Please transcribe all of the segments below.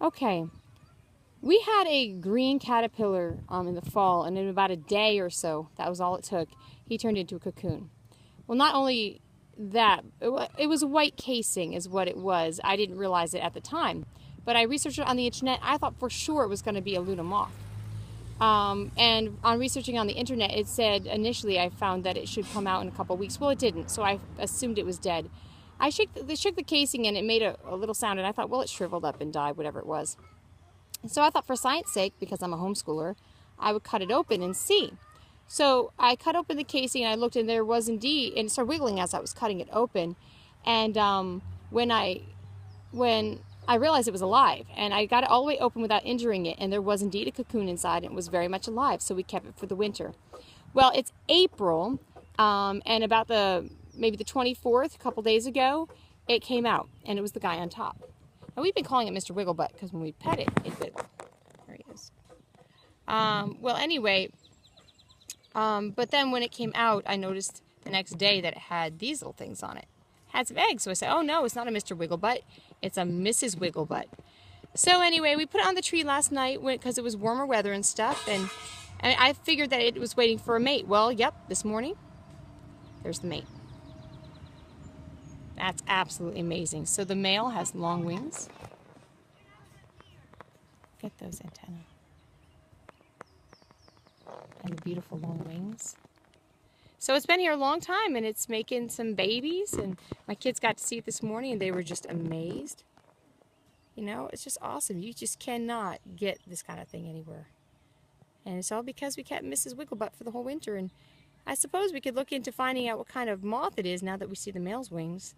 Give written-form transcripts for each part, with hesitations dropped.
Okay, we had a green caterpillar in the fall, and in about a day or so, that was all it took, he turned into a cocoon. Well, not only that, it was a white casing is what it was. I didn't realize it at the time, but I researched it on the internet. I thought for sure it was going to be a Luna moth. And on researching on the internet, it said initially I found that it should come out in a couple weeks. Well, it didn't, so I assumed it was dead. I shook the casing and it made a little sound, and I thought, well, it shriveled up and died, whatever it was. So I thought for science sake, because I'm a homeschooler, I would cut it open and see. So I cut open the casing and I looked, and there was indeed, and it started wiggling as I was cutting it open. And when I realized it was alive, and I got it all the way open without injuring it, and there was indeed a cocoon inside, and it was very much alive, so we kept it for the winter. Well, it's April, and about maybe the 24th, a couple days ago, it came out, and it was the guy on top. Now, we've been calling it Mr. Wigglebutt because when we pet it, it did. There he is. Well, anyway, but then when it came out, I noticed the next day that it had these little things on it. It had some eggs, so I said, oh no, it's not a Mr. Wigglebutt, it's a Mrs. Wigglebutt. So anyway, we put it on the tree last night because it was warmer weather and stuff, and I figured that it was waiting for a mate. Well, yep, this morning, there's the mate. That's absolutely amazing. So the male has long wings. Get those antennae. And the beautiful long wings. So it's been here a long time, and it's making some babies, and my kids got to see it this morning, and they were just amazed. You know, it's just awesome. You just cannot get this kind of thing anywhere. And it's all because we kept Mrs. Wigglebutt for the whole winter, and I suppose we could look into finding out what kind of moth it is now that we see the male's wings.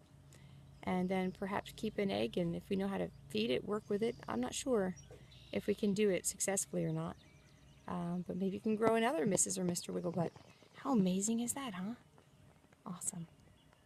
And then perhaps keep an egg, and if we know how to feed it, work with it. I'm not sure if we can do it successfully or not. But maybe you can grow another Mrs. or Mr. Wigglebutt. How amazing is that, huh? Awesome.